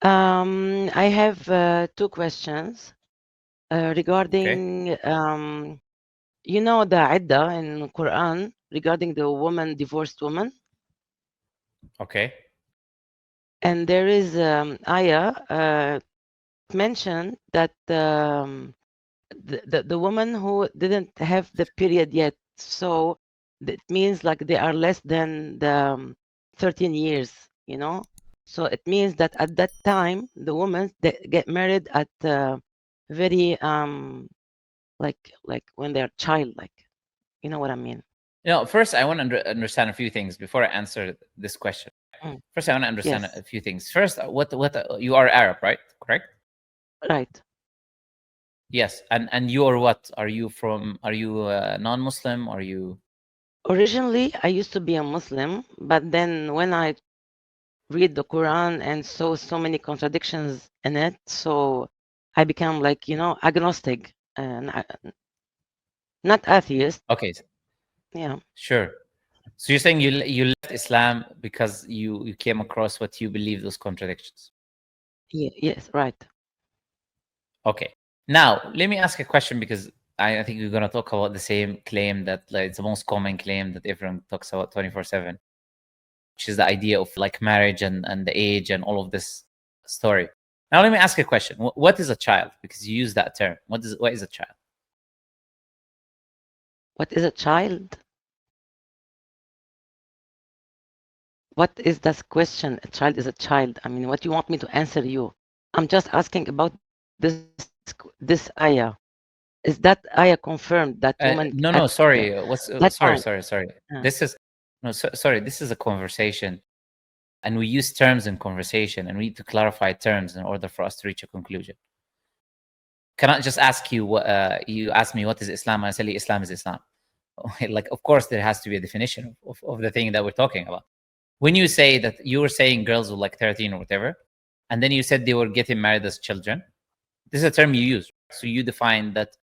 I have two questions Okay. regarding, you know, the idda in Quran regarding the woman, divorced woman, Okay. and there is ayah mentioned that the woman who didn't have the period yet, so that means like they are less than the 13 years, you know. So it means that at that time the women they get married at very like when they're child, like, you know what I mean. First, I want to understand a few things before I answer this question. Mm. First, I want to understand Yes, a few things. First, what you are Arab, right? Correct? right. Yes. And you are what? Are you from? Are you non-Muslim? Are you? Originally I used to be a Muslim, but then when I read the Quran and saw so many contradictions in it, so I become like, you know, agnostic and not atheist. Okay. Yeah. Sure. So you're saying you left Islam because you came across what you believe those contradictions. Yes, right. Okay. Now let me ask a question because I think we're gonna talk about the same claim that like, it's the most common claim that everyone talks about 24/7, which is the idea of like marriage and the age and all of this story. Now let me ask a question. What is a child? Because you use that term. What is a child? What is a child? What is this question? A child is a child. I mean, what you want me to answer you? I'm just asking about this ayah. Is that ayah confirmed that woman at No, sorry. What's that time? sorry. Uh, This is no, sorry. This is a conversation, and we use terms in conversation, and we need to clarify terms in order for us to reach a conclusion. Can I just ask you what you ask me what is Islam? And I tell you Islam is Islam. Like, of course, there has to be a definition of the thing that we're talking about. When you say that you were saying girls were like 13 or whatever, and then you said they were getting married as children, this is a term you use. So you define that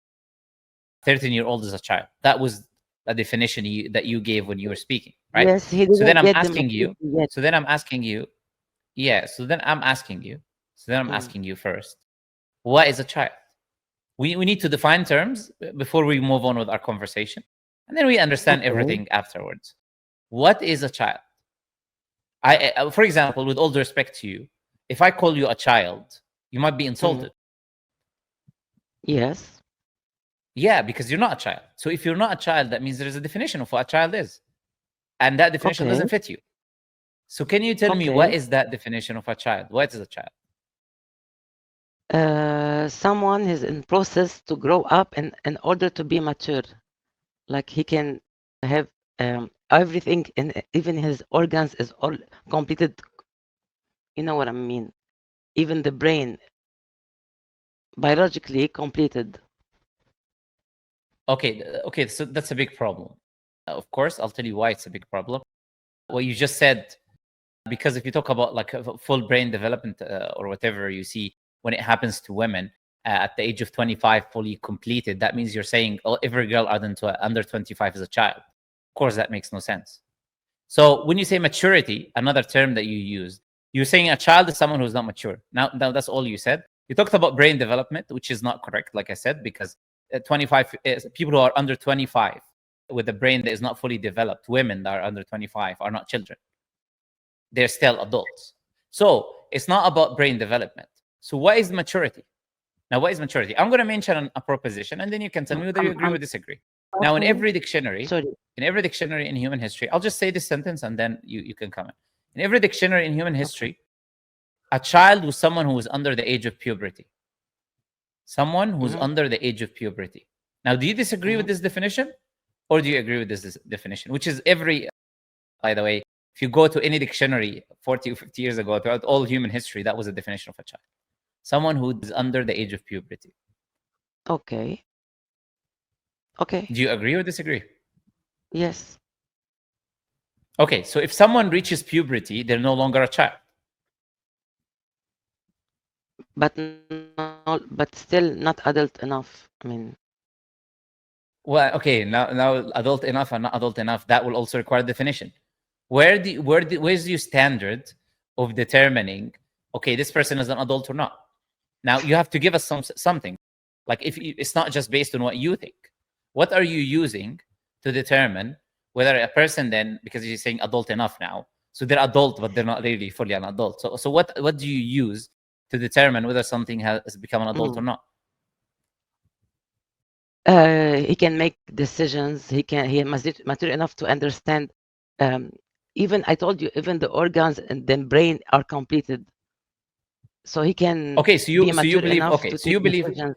13-year-old is a child. That was a definition that you gave when you were speaking, right? yes, he So then didn't I'm get the asking maturity you, yet. so then I'm asking you, yeah, so then I'm asking you, so then I'm Mm, asking you first, what is a child? We need to define terms before we move on with our conversation. And then we understand okay. everything afterwards. What is a child? For example, with all due respect to you, if I call you a child, you might be Mm, insulted. yes. Yeah, because you're not a child. So if you're not a child, that means there is a definition of what a child is. And that definition Okay. doesn't fit you. So can you tell me what Okay. is that definition of a child? What is a child? Someone is in process to grow up in order to be mature. Like he can have everything, and even his organs is all completed. You know what I mean? Even the brain biologically completed. Okay, okay, so that's a big problem. Of course, I'll tell you why it's a big problem. What you just said, because if you talk about like a full brain development or whatever you see when it happens to women at the age of 25 fully completed, that means you're saying, oh, every girl under 25 is a child. Of course, that makes no sense. So when you say maturity, another term that you used, you're saying a child is someone who's not mature. Now that's all you said. You talked about brain development, which is not correct, like I said, because 25 people who are under 25 with a brain that is not fully developed, women that are under 25 are not children. They're still adults. So it's not about brain development. So what is maturity? Now, what is maturity? I'm going to mention a proposition, and then you can tell me whether you agree I'm or disagree. Now, talking. Sorry. in every dictionary in human history, I'll just say this sentence, and then you can comment. In every dictionary in human Okay. history, a child was someone who was under the age of puberty. Someone who's Mm-hmm. under the age of puberty. Now, do you disagree with Mm-hmm. this definition, or do you agree with this definition? Which is every, by the way, if you go to any dictionary 40 or 50 years ago, throughout all human history, that was the definition of a child. Someone who is under the age of puberty. Okay. Okay. Do you agree or disagree? Yes. Okay, so if someone reaches puberty, they're no longer a child. But still not adult enough. I mean, Well, okay, now adult enough and not adult enough, that will also require definition. Where's your standard of determining? okay, this person is an adult or not. Now you have to give us something. Like it's not just based on what you think. What are you using to determine whether a person then, because you're saying adult enough now, so they're adult, but they're not really fully an adult. So what do you use to determine whether something has become an adult or not? He can make decisions. He mature enough to understand. Even I told you, even the organs and the brain are completed. So he can be mature believe, enough okay, to so take you believe decisions.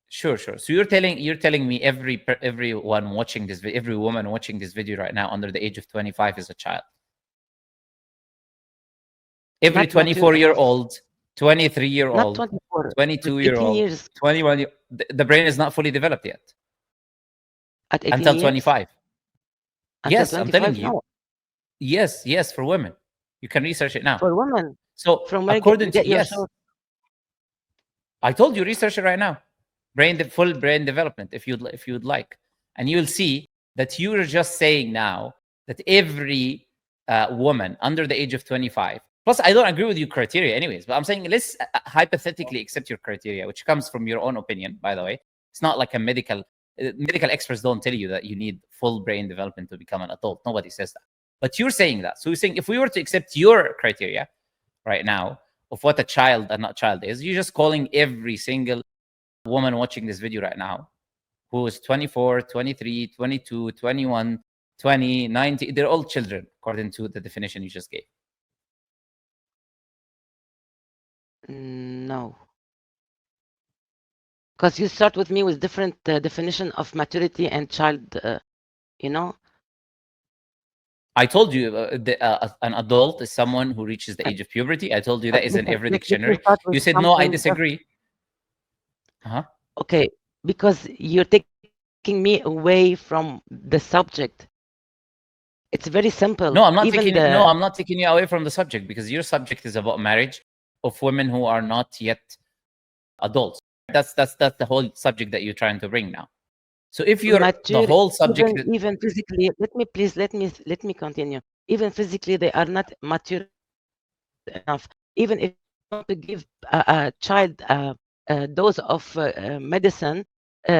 Sure. So you're telling me everyone watching this, every woman watching this video right now under the age of 25 is a child. Every 24-year-old, 23-year-old, Not 24, 18 22-year-old, years. 21, the brain is not fully developed yet. At 18 until years? 25. Until Yes, 25? I'm telling you. No. Yes, for women. You can research it now. For women. So from where according you get to your yes, source? I told you research it right now. Full brain development, if you'd like, and you'll see that you're just saying now that every woman under the age of 25. Plus, I don't agree with your criteria, anyways. But I'm saying let's hypothetically accept your criteria, which comes from your own opinion, by the way. It's not like a medical experts don't tell you that you need full brain development to become an adult. Nobody says that. But you're saying that. So you're saying if we were to accept your criteria right now of what a child and not child is, you're just calling every single woman watching this video right now who is 24, 23, 22, 21, 20, 90, they're all children according to the definition you just gave. No. Because you start with me with different definition of maturity and child, you know. I told you an adult is someone who reaches the age of puberty. I told you that is in every dictionary. You said, no, I disagree. Okay, because you're taking me away from the subject. It's very simple. No, I'm not taking you away from the subject, because your subject is about marriage of women who are not yet adults. That's the whole subject that you're trying to bring now. So if you're mature, the whole subject, even physically, let me continue. Even physically, they are not mature enough. Even if you want to give a child a dose of medicine,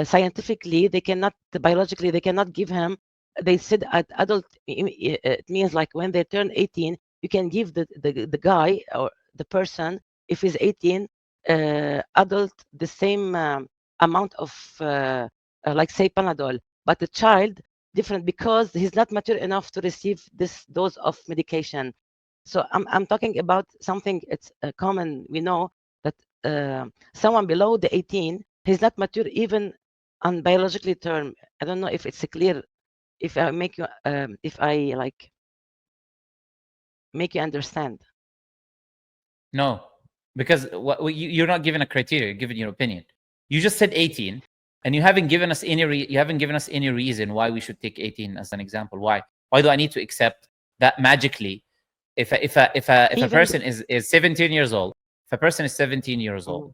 scientifically, they cannot, biologically, they cannot give him. They said at adult, it means like when they turn 18, you can give the guy or the person, if he's 18, adult, the same amount of like say Panadol, but the child different because he's not mature enough to receive this dose of medication. So I'm talking about something. It's common. We know that someone below the 18, he's not mature even on biologically term. I don't know if it's clear. If I make you, if I like make you understand. No, because you're not given a criteria. You're giving your opinion. You just said 18, and you haven't given us any reason why we should take 18 as an example. Why do I need to accept that magically? If a person is 17 years old, if a person is 17 years old,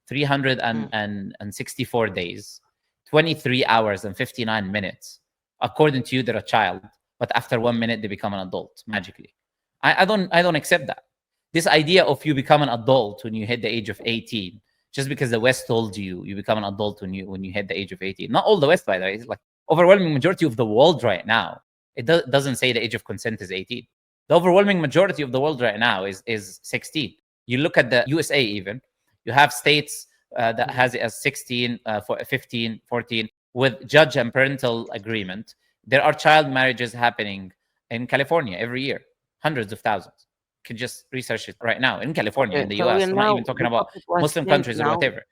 364 days, 23 hours and 59 minutes, according to you, they're a child, but after 1 minute they become an adult magically. I don't accept that. This idea of you become an adult when you hit the age of 18, just because the West told you become an adult when you hit the age of 18. Not all the West, by the way. It's like overwhelming majority of the world right now. It doesn't say the age of consent is 18. The overwhelming majority of the world right now is 16. You look at the USA even. You have states that has it as 16, 15, 14, with judge and parental agreement. There are child marriages happening in California every year, hundreds of thousands. You can just research it right now in California, in the US. I'm not even talking about Muslim countries or whatever.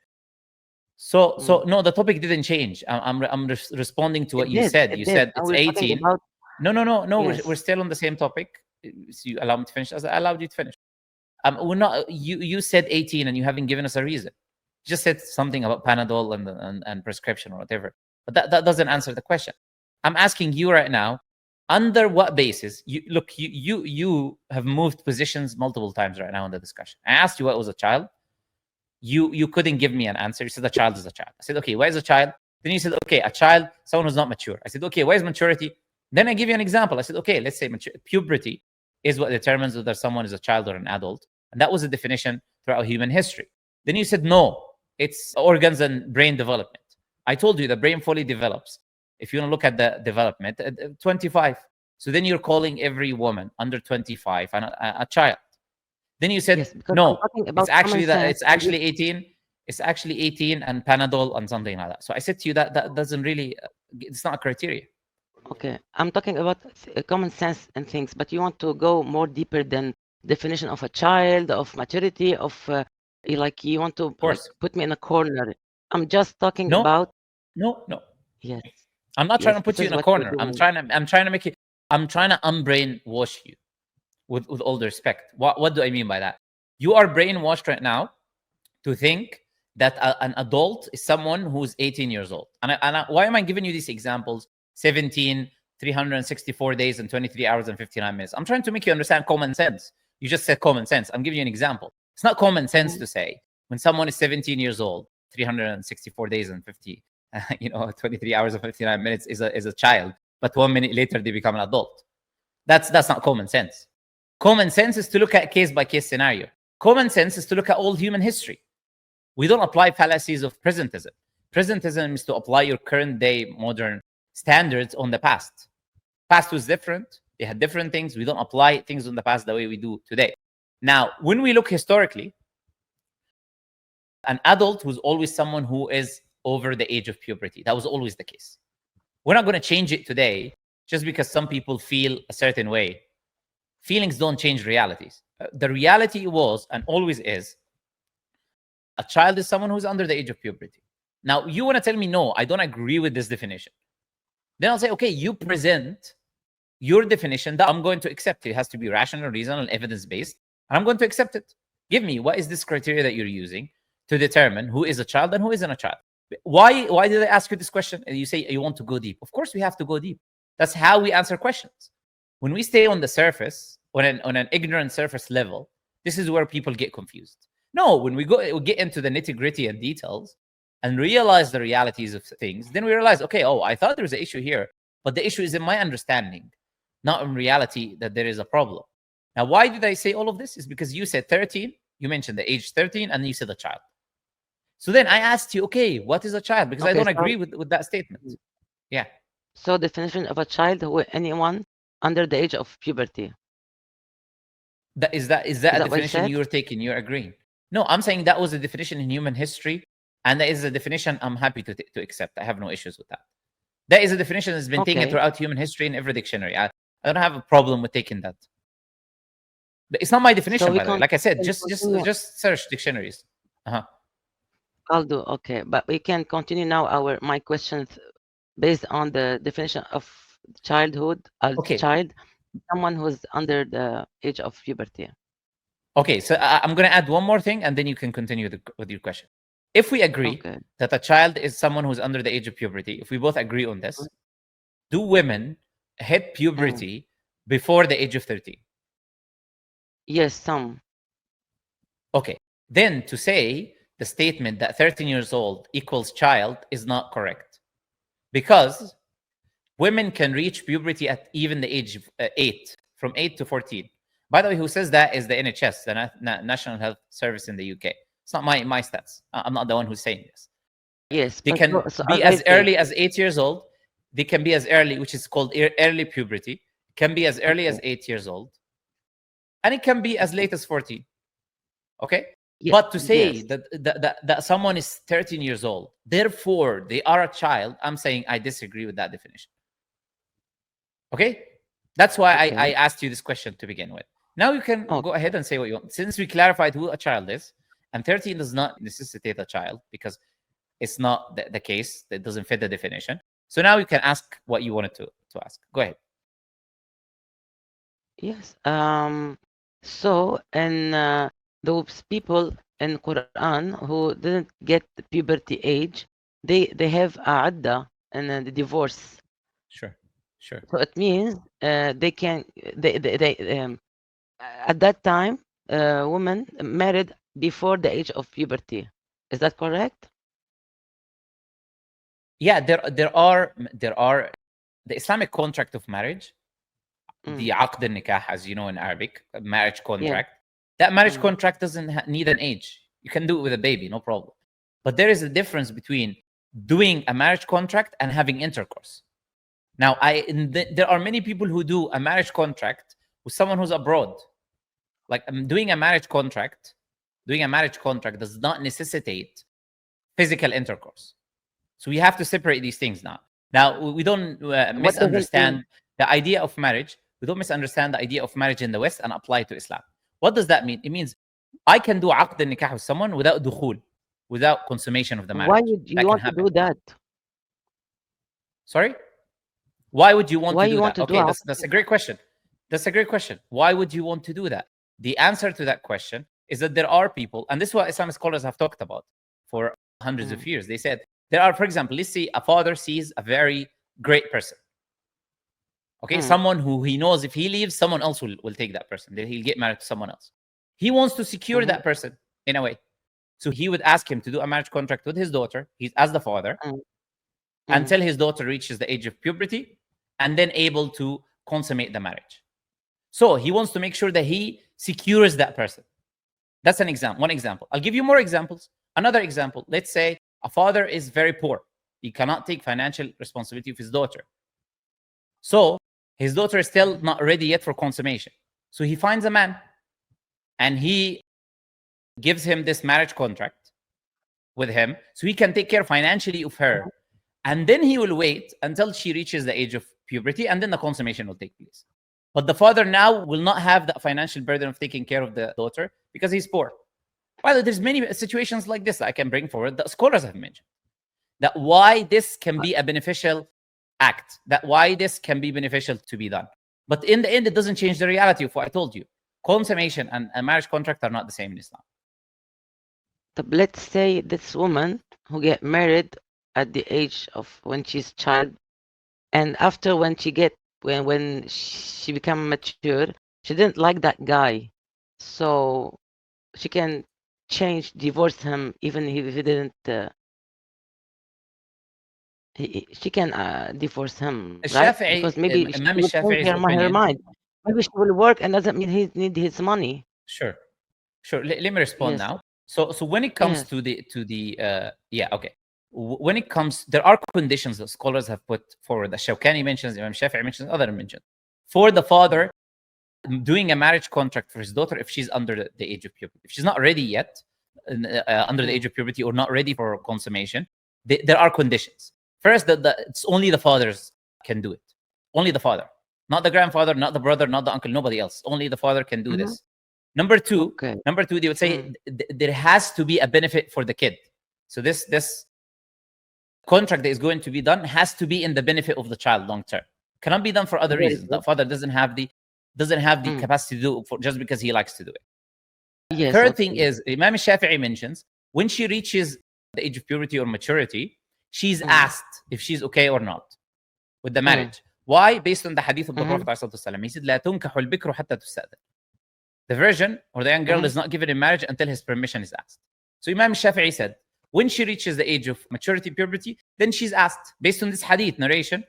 So no, the topic didn't change. I'm responding to what you said. You said it's 18. No. Yes. We're still on the same topic. So you allow me to finish. I allowed you to finish. We're not. You said 18, and you haven't given us a reason. You just said something about Panadol and prescription or whatever. But that doesn't answer the question. I'm asking you right now, under what basis? You have moved positions multiple times right now in the discussion. I asked you what was a child. You couldn't give me an answer. You said a child is a child. I said, okay, why is a child? Then you said, okay, a child, someone who's not mature. I said, okay, why is maturity? Then I give you an example. I said, okay, let's say puberty is what determines whether someone is a child or an adult. And that was the definition throughout human history. Then you said, no, it's organs and brain development. I told you the brain fully develops, if you want to look at the development, at 25. So then you're calling every woman under 25 a child. Then you said, Yes, because I'm no, talking it's about actually common that sense. it's actually 18. It's actually 18 and Panadol and something like that. So I said to you that doesn't really, it's not a criteria. Okay, I'm talking about common sense and things, but you want to go more deeper than definition of a child, of maturity, of like you want to Of course. put me in a corner. I'm just talking No, about no, no. yes, I'm not trying yes. to put This you is in a what you're corner. doing. I'm trying to make it. I'm trying to unbrainwash you, with all the respect. What do I mean by that? You are brainwashed right now to think that an adult is someone who's 18 years old. And why am I giving you these examples? 17, 364 days and 23 hours and 59 minutes. I'm trying to make you understand common sense. You just said common sense. I'm giving you an example. It's not common sense to say when someone is 17 years old, 364 days and 23 hours and 59 minutes is a child, but 1 minute later they become an adult. That's not common sense. Common sense is to look at case by case scenario. Common sense is to look at all human history. We don't apply fallacies of presentism. Presentism is to apply your current day modern standards on the past. Past was different. They had different things. We don't apply things on the past the way we do today. Now, when we look historically, an adult was always someone who is over the age of puberty. That was always the case. We're not going to change it today just because some people feel a certain way. Feelings don't change realities. The reality was and always is a child is someone who's under the age of puberty. Now, you want to tell me, no, I don't agree with this definition. Then I'll say, okay, you present your definition that I'm going to accept. It has to be rational, reasonable, evidence-based, and I'm going to accept it. Give me, what is this criteria that you're using to determine who is a child and who isn't a child? Why did I ask you this question? And you say you want to go deep. Of course, we have to go deep. That's how we answer questions. When we stay on the surface, on an ignorant surface level, this is where people get confused. No, when we get into the nitty-gritty and details and realize the realities of things, then we realize, okay, I thought there was an issue here, but the issue is in my understanding, not in reality that there is a problem. Now, why did I say all of this? Is because you said 13, you mentioned the age 13, and you said a child. So then I asked you, okay, what is a child? Because I don't agree with that statement. Yeah. So definition of a child who anyone under the age of puberty. Is that a definition you're taking? You're agreeing? No, I'm saying that was a definition in human history, and that is a definition I'm happy to accept. I have no issues with that. That is a definition that's been taken throughout human history in every dictionary. I don't have a problem with taking that. But it's not my definition, by the way. Like I said, just search dictionaries. I'll do, okay. But we can continue now my questions based on the definition of childhood as child, someone who's under the age of puberty. Okay, so I'm going to add one more thing, and then you can continue with your question. If we agree that a child is someone who's under the age of puberty, if we both agree on this, do women hit puberty before the age of 13? Yes, some. Okay, then to say the statement that 13 years old equals child is not correct, because women can reach puberty at even the age of 8, from 8 to 14. By the way, who says that is the NHS, the National Health Service in the UK. It's not my stats. I'm not the one who's saying this. Yes. They can be as early as 8 years old. They can be as early, which is called early puberty. It can be as early as 8 years old. And it can be as late as 14. Okay? Yes. But to say that someone is 13 years old, therefore they are a child, I'm saying I disagree with that definition. Okay? That's why I asked you this question to begin with. Now you can go ahead and say what you want. Since we clarified who a child is, and 13 does not necessitate a child because it's not the case. That doesn't fit the definition. So now you can ask what you wanted to ask. Go ahead. Yes. So, and those people in Quran who didn't get the puberty age, they have a adda and the divorce. Sure. So it means they at that time women married before the age of puberty. Is that correct? Yeah, there are the Islamic contract of marriage, the aqd al-nikah, as you know in Arabic, marriage contract. That marriage contract doesn't need an age. You can do it with a baby, no problem. But there is a difference between doing a marriage contract and having intercourse. Now, there are many people who do a marriage contract with someone who's abroad. Like, doing a marriage contract does not necessitate physical intercourse. So we have to separate these things now. Now, we don't misunderstand the idea of marriage. We don't misunderstand the idea of marriage in the West and apply it to Islam. What does that mean? It means I can do aqd al-nikah with someone without dukhul, without consummation of the marriage. Why would you want to do that? Sorry? Why would you want Why to do you that? want to do Okay, that's a great question. That's a great question. Why would you want to do that? The answer to that question is that there are people, and this is what Islamic scholars have talked about for hundreds of years. They said there are, for example, let's say a father sees a very great person. Okay, someone who he knows if he leaves, someone else will take that person. Then he'll get married to someone else. He wants to secure that person in a way. So he would ask him to do a marriage contract with his daughter, he's as the father, until his daughter reaches the age of puberty, and then able to consummate the marriage. So he wants to make sure that he secures that person. That's an example. One example. I'll give you more examples. Another example. Let's say a father is very poor. He cannot take financial responsibility of his daughter. So his daughter is still not ready yet for consummation. So he finds a man and he gives him this marriage contract with him so he can take care financially of her. And then he will wait until she reaches the age of puberty, and then the consummation will take place. But the father now will not have the financial burden of taking care of the daughter because he's poor. Well, there's many situations like this that I can bring forward that scholars have mentioned. That why this can be a beneficial act, that why this can be beneficial to be done. But in the end, it doesn't change the reality of what I told you. Consummation and a marriage contract are not the same in Islam. But let's say this woman who get married at the age of when she's child, and after when she become mature, she didn't like that guy, so she can divorce him even if he didn't. She can divorce him, right? Because maybe she will change her mind. Maybe she will work, and doesn't mean he need his money. Sure. Let me respond now. So when it comes to the when it comes, there are conditions that scholars have put forward. The Shawkani mentions, Imam Shafi'i mentions, other mentioned for the father doing a marriage contract for his daughter if she's under the age of puberty. If she's not ready yet, under the age of puberty, or not ready for consummation, there are conditions. First, it's only the fathers can do it. Only the father, not the grandfather, not the brother, not the uncle, nobody else. Only the father can do this. Number two, they would say there has to be a benefit for the kid. So this contract that is going to be done has to be in the benefit of the child long term. Cannot be done for other reasons. The father doesn't have the capacity to do it just because he likes to do it. Third thing is, Imam Shafi'i mentions when she reaches the age of puberty or maturity, she's asked if she's okay or not with the marriage. Why? Based on the hadith of the Prophet ﷺ. He said, "La tunkahu al-bikru hatta tusa'dhan." The virgin or the young girl is not given in marriage until his permission is asked. So Imam Shafi'i said, when she reaches the age of maturity, puberty, then she's asked, based on this hadith narration,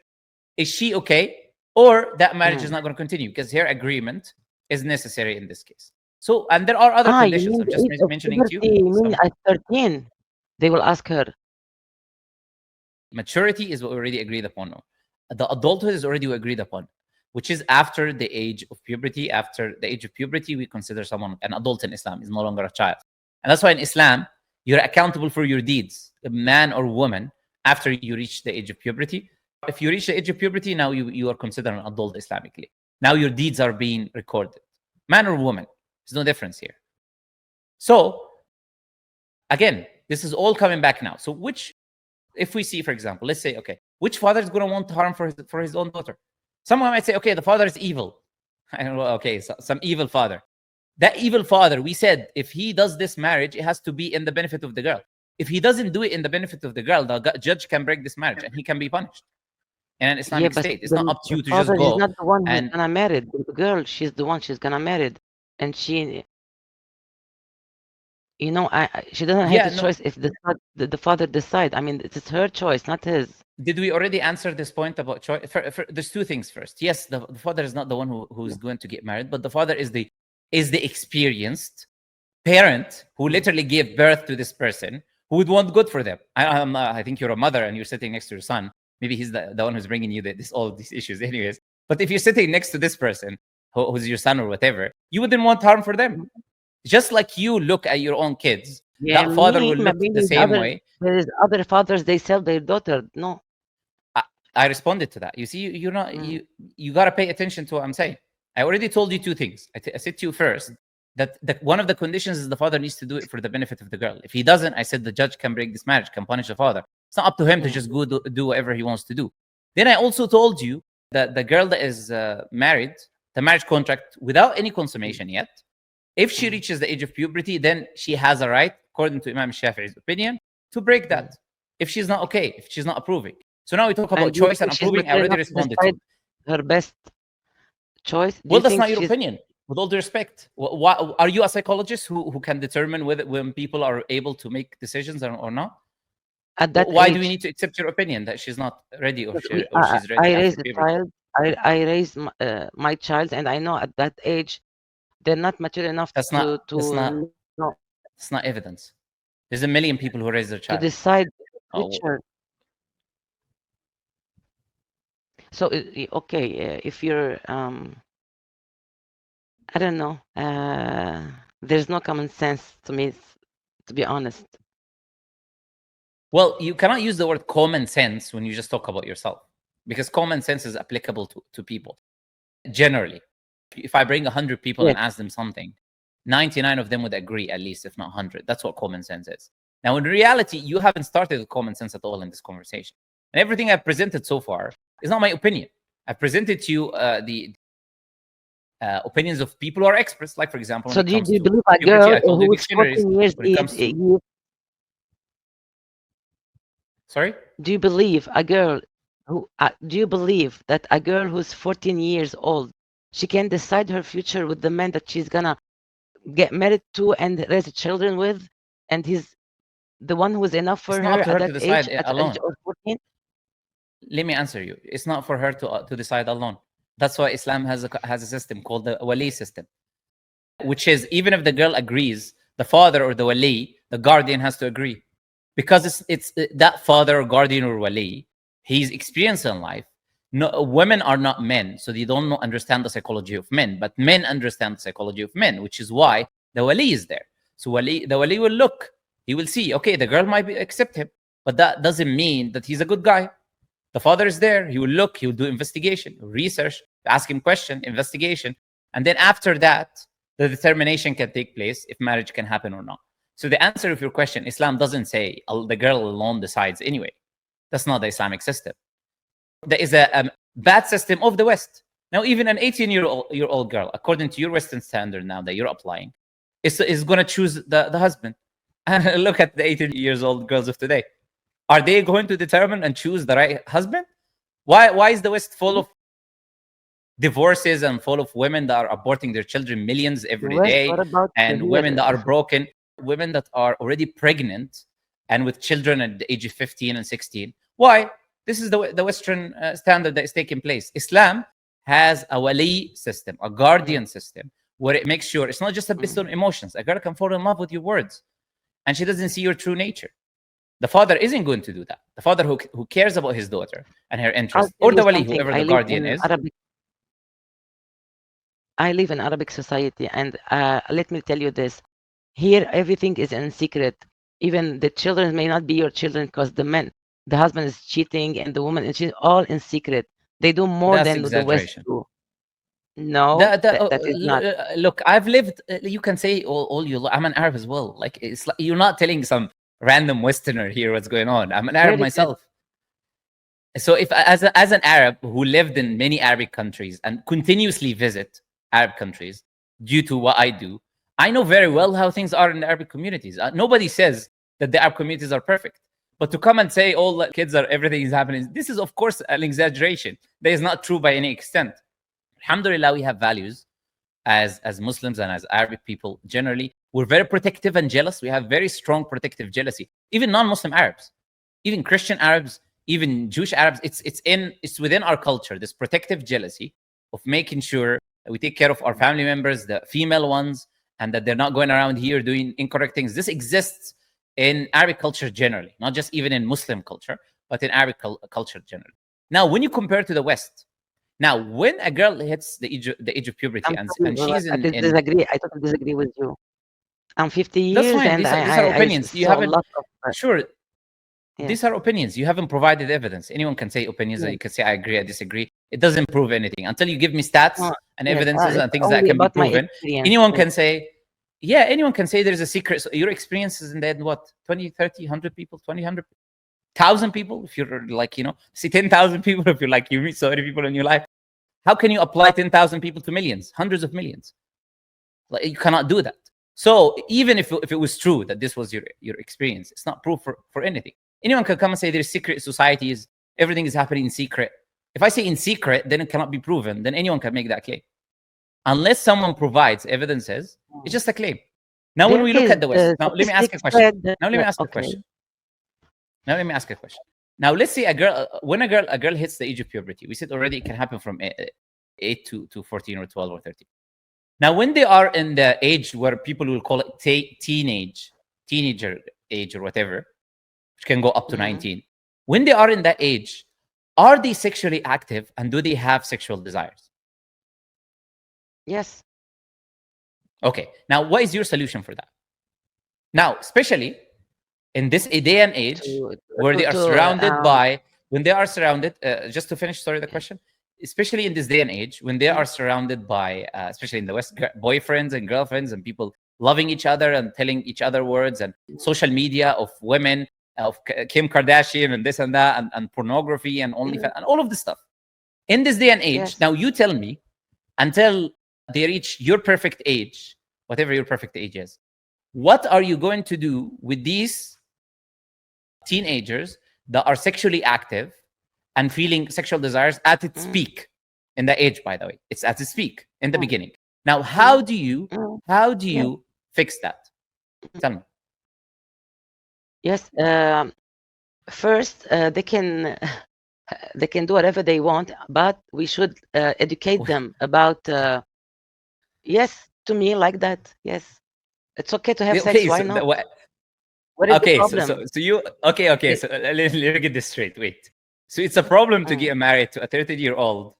is she okay? Or that marriage is not going to continue because her agreement is necessary in this case. So, and there are other conditions. I'm just mentioning to you. You mean at 13, they will ask her. Maturity is what we already agreed upon. No? The adulthood is already agreed upon, which is after the age of puberty. After the age of puberty, we consider someone an adult in Islam. Is no longer a child. And that's why in Islam, you're accountable for your deeds, a man or woman, after you reach the age of puberty. If you reach the age of puberty, now you are considered an adult Islamically. Now your deeds are being recorded. Man or woman, there's no difference here. So, again, this is all coming back now. So if we see, for example, let's say, okay, which father is going to want harm for his own daughter? Someone might say, okay, the father is evil. I don't know, okay, so some evil father. That evil father, we said, if he does this marriage, it has to be in the benefit of the girl. If he doesn't do it in the benefit of the girl, the judge can break this marriage and he can be punished. In an Islamic state, it's not up to you to just go. He's not the one who's gonna marry the girl. She's the one she's gonna marry, and she, she doesn't have the choice if the father decide. I mean, it's her choice, not his. Did we already answer this point about choice? There's two things. First, yes, the father is not the one who's going to get married, but the father is the is the experienced parent who literally gave birth to this person, who would want good for them. I think you're a mother and you're sitting next to your son. Maybe he's the one who's bringing you all these issues anyways. But if you're sitting next to this person who's your son or whatever, you wouldn't want harm for them. Just like you look at your own kids, that father will look the same way. There is other fathers, they sell their daughter. No. I responded to that. You see, you're not, you got to pay attention to what I'm saying. I already told you two things. I said to you first that one of the conditions is the father needs to do it for the benefit of the girl. If he doesn't, I said the judge can break this marriage, can punish the father. It's not up to him to just go do whatever he wants to do. Then I also told you that the girl that is married, the marriage contract without any consummation yet, if she reaches the age of puberty, then she has a right, according to Imam Shafi'i's opinion, to break that. If she's not okay, if she's not approving. So now we talk about choice and approving. I already responded to her best choice. Well, that's not your opinion. With all due respect, are you a psychologist who can determine whether when people are able to make decisions or not? At that why age, do we need to accept your opinion that she's not ready or she's ready? I raised a child. I raised my child, and I know at that age they're not mature enough that's to no. It's not evidence. There's a million people who raise their child to decide future. So okay, if you're I don't know, there's no common sense to me, to be honest. Well, you cannot use the word common sense when you just talk about yourself, because common sense is applicable to people generally. If I bring 100 people and ask them something, 99 of them would agree, at least, if not 100. That's what common sense is. Now, in reality, you haven't started with common sense at all in this conversation. And everything I've presented so far is not my opinion. I've presented to you the opinions of people who are experts, like, for example, so do you believe a girl who is 14 years Sorry? Do you believe a girl who do you believe that a girl who's 14 years old, she can decide her future with the man that she's gonna get married to and raise children with, and he's the one who's enough for her at that age, at the age of 14? Let me answer you. It's not for her to decide alone. That's why Islam has a system called the wali system, which is even if the girl agrees, the father or the wali, the guardian, has to agree, because it's that father or guardian or wali, he's experienced in life. No, women are not men, so they don't understand the psychology of men, but men understand the psychology of men, which is why the wali is there. So the wali will look, he will see, okay, the girl might accept him, but that doesn't mean that he's a good guy. The father is there, he will look, he will do investigation, research, ask him question, investigation, and then after that, the determination can take place if marriage can happen or not. So the answer of your question, Islam doesn't say the girl alone decides anyway. That's not the Islamic system. There is a bad system of the West. Now, even an 18-year-old girl, according to your Western standard now that you're applying, is going to choose the husband. And look at the 18-year-old girls of today. Are they going to determine and choose the right husband? Why is the West full of divorces and full of women that are aborting their children, millions every day, and women that are broken, women that are already pregnant and with children at the age of 15 and 16? Why? This is the Western standard that is taking place. Islam has a wali system, a guardian system, where it makes sure it's not just based on emotions. A girl can fall in love with your words, and she doesn't see your true nature. The father isn't going to do that. The father who cares about his daughter and her interests, or the wali, whoever the guardian is. I live in Arabic society, and let me tell you this. Here, everything is in secret. Even the children may not be your children because the husband is cheating and the woman is cheating, all in secret. They do more than the West do. No, that is not. Look, I've lived, you can say all you, I'm an Arab as well. Like, it's like you're not telling some random Westerner here what's going on. I'm an Arab myself. So if as an Arab who lived in many Arabic countries and continuously visit Arab countries due to what I do, I know very well how things are in the Arabic communities. Nobody says that the Arab communities are perfect. But to come and say all the kids are, everything is happening, this is, of course, an exaggeration. That is not true by any extent. Alhamdulillah, we have values as Muslims and as Arabic people generally. We're very protective and jealous. We have very strong protective jealousy. Even non-Muslim Arabs, even Christian Arabs, even Jewish Arabs, it's within our culture, this protective jealousy of making sure we take care of our family members, the female ones, and that they're not going around here doing incorrect things. This exists in Arabic culture generally, not just even in Muslim culture, but in Arabic culture generally. Now, when you compare to the West, now when a girl hits the age of puberty and she's I disagree. I totally disagree with you. I'm 50 that's years, fine. and These I are opinions. You saw a haven't lot of sure. yes. These are opinions. You haven't provided evidence. Anyone can say opinions, and you can say I agree, I disagree. It doesn't prove anything until you give me stats and Yes, evidences it's and things that only can be about my proven. experience. Anyone Yes. can say, yeah, anyone can say there's a secret. So your experiences in that, what, 20, 30, 100 people, 20, 100,000 people? If you're like, see 10,000 people, if you're like, you meet so many people in your life, how can you apply 10,000 people to millions, hundreds of millions? Like, you cannot do that. So even if it was true that this was your experience, it's not proof for anything. Anyone can come and say there's secret societies, everything is happening in secret. If I say in secret, then it cannot be proven. Then anyone can make that claim. Unless someone provides evidences, it's just a claim. Now, when we look at the West, now let me ask a question. Now let me ask a question. Now let me ask a question. Now let's say when a girl hits the age of puberty, we said already it can happen from 8 to 14 or 12 or 13. Now, when they are in the age where people will call it teenager age or whatever, which can go up to 19, when they are in that age, are they sexually active and do they have sexual desires? Yes. Okay. Now, what is your solution for that? Now, especially in this day and age where they are surrounded by, when they are surrounded, just to finish, sorry, the question, especially in this day and age, when they are surrounded by, especially in the West, boyfriends and girlfriends and people loving each other and telling each other words, and social media of women, of Kim Kardashian and this and that, and pornography and OnlyFans and all of this stuff. In this day and age, now you tell me, until they reach your perfect age, whatever your perfect age is, what are you going to do with these teenagers that are sexually active and feeling sexual desires at its peak in the age? By the way, it's at its peak in the beginning. Now, how do you fix that? Tell me. Yes. First, they can do whatever they want, but we should educate them about. Yes, to me like that. Yes, it's okay to have sex. Why not? What is the problem? So you okay. So let me get this straight. Wait. So it's a problem to get married to a 13-year-old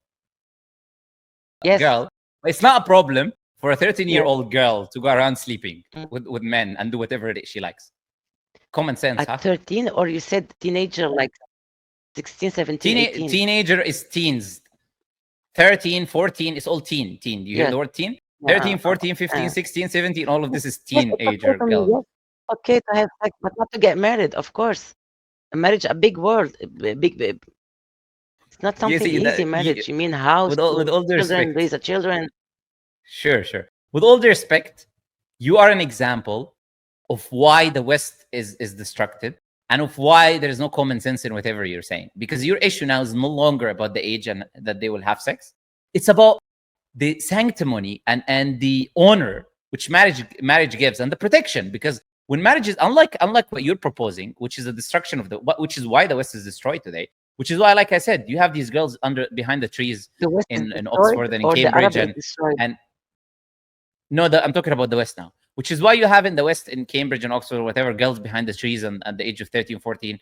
girl. It's not a problem for a 13-year-old girl to go around sleeping with men and do whatever she likes. Common sense. At 13, or you said teenager, like 16, 17, 18? Teenager is teens. 13, 14 is all teen. Do you hear the word teen? 13, 14, 15, 16, 17, all of this is teenager girl. Yes. Okay to have sex, but not to get married, of course. A marriage, a big world, big. It's not something easy. Marriage, you mean house, with all due children, respect, raise a children. Sure. With all due respect, you are an example of why the West is destructive and of why there is no common sense in whatever you're saying. Because your issue now is no longer about the age and that they will have sex. It's about the sanctimony and the honor which marriage gives, and the protection. Because when marriage is unlike what you're proposing, which is a destruction of which is why the West is destroyed today. Which is why, like I said, you have these girls behind the trees in Oxford and in Cambridge and no, I'm talking about the West now. Which is why you have in the West, in Cambridge and Oxford, whatever, girls behind the trees and at the age of 13, 14,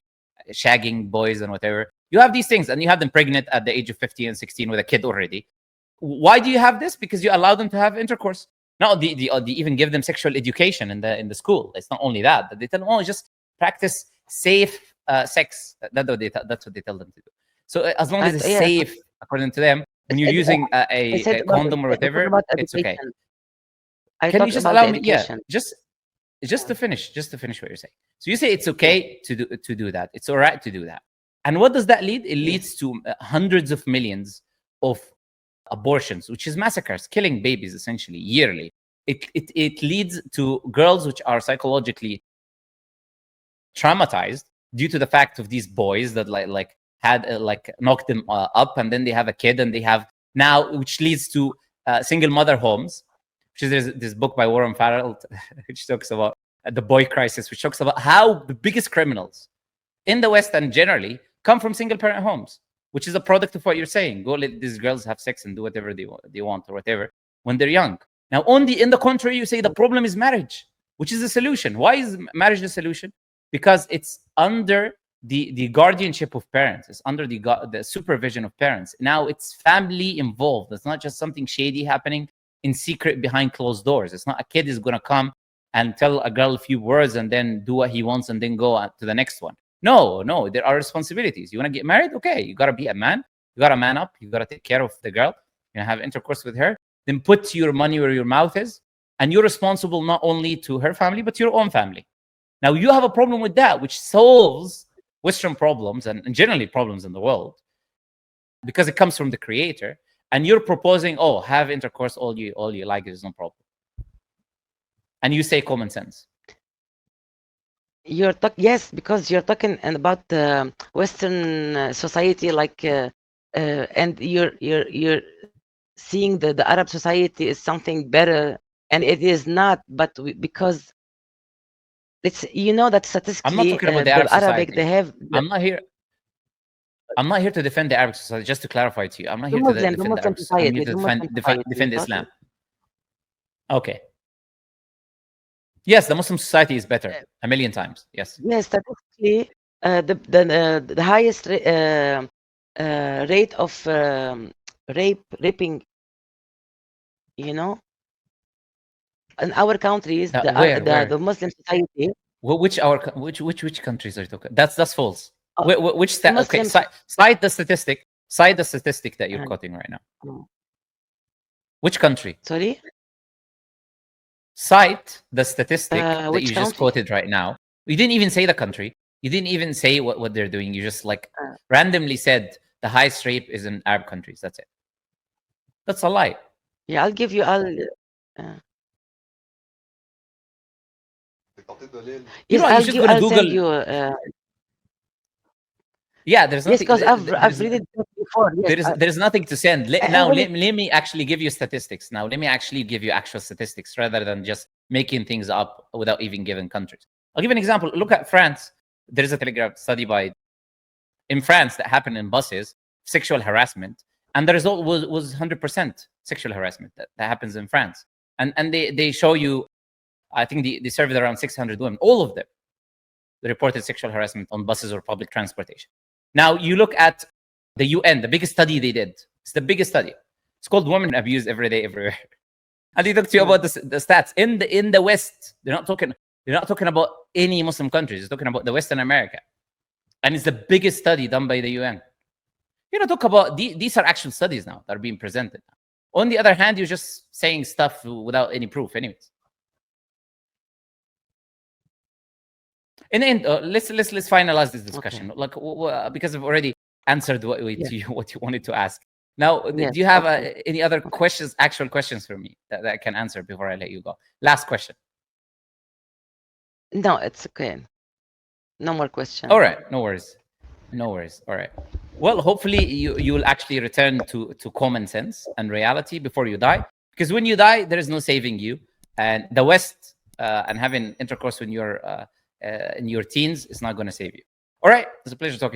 shagging boys and whatever. You have these things, and you have them pregnant at the age of 15 and 16 with a kid already. Why do you have this? Because you allow them to have intercourse. No, they even give them sexual education in the school. It's not only that they tell them, oh, just practice safe sex. That's what they tell them to do. So as long as it's safe, according to them, when you're using a condom or whatever, it's okay. Can you just allow me? Yeah, just to finish what you're saying. So you say it's okay to do that. It's all right to do that. And what does that lead? It leads to hundreds of millions of abortions, which is massacres, killing babies essentially yearly. It leads to girls which are psychologically traumatized due to the fact of these boys that had knocked them up, and then they have a kid, and they have now, which leads to single mother homes. Which is this book by Warren Farrell, which talks about the boy crisis, which talks about how the biggest criminals in the West and generally come from single parent homes. which is a product of what you're saying. Go let these girls have sex and do whatever they want or whatever when they're young. Now, in the contrary, you say the problem is marriage, which is the solution. Why is marriage the solution? Because it's under the guardianship of parents. It's under the supervision of parents. Now it's family involved. It's not just something shady happening in secret behind closed doors. It's not a kid is going to come and tell a girl a few words and then do what he wants and then go to the next one. No, there are responsibilities. You want to get married? Okay, you got to be a man. You got to man up. You got to take care of the girl. You have intercourse with her. Then put your money where your mouth is. And you're responsible not only to her family, but your own family. Now, you have a problem with that, which solves Western problems and generally problems in the world because it comes from the creator. And you're proposing, have intercourse all you like, there's no problem. And you say common sense. Yes, because you're talking about Western society, like, and you're seeing the Arab society is something better, and it is not. But because it's that statistically, I'm not talking about the Arab Arabic society. they have. I'm not here to defend the Arabic society. Just to clarify to you, I'm not here to defend the Arab society. I'm here to defend Islam. Okay. Yes, the Muslim society is better a million times. Yes. Yes, statistically, the highest rate of raping, in our countries, the Muslim society. Which countries are you talking? That's false. Which okay, cite the statistic. Cite the statistic that you're quoting right now. Which country? Sorry. Cite the statistic that you country? Just quoted right now. You didn't even say the country. You didn't even say what they're doing. You just randomly said the highest rape is in Arab countries. That's it. That's a lie. Yeah, I'll give you Yes, I'll send you. Yeah, there's nothing. Yes, because I've read it before. Yes, there's nothing to send. Let me actually give you statistics. Now, let me actually give you actual statistics rather than just making things up without even giving countries. I'll give an example. Look at France. There is a Telegraph study in France that happened in buses, sexual harassment, and the result was 100% sexual harassment that happens in France. And they show you, I think they surveyed around 600 women, all of them reported sexual harassment on buses or public transportation. Now, you look at the UN, the biggest study they did. It's the biggest study. It's called Women Abused Every Day, Everywhere. And they talk to you about the stats. In the West, they're not talking about any Muslim countries. They're talking about the Western America. And it's the biggest study done by the UN. Talk about these are actual studies now that are being presented. On the other hand, you're just saying stuff without any proof anyways. In the end, let's finalize this discussion. Okay. Because I've already answered what you wanted to ask. Now, do you have any other questions, actual questions for me that I can answer before I let you go? Last question. No, it's okay. No more questions. All right, no worries. All right. Well, hopefully you will actually return to common sense and reality before you die. Because when you die, there is no saving you. And the West and having intercourse when you're in your teens is not going to save you. All right. It's a pleasure talking to you.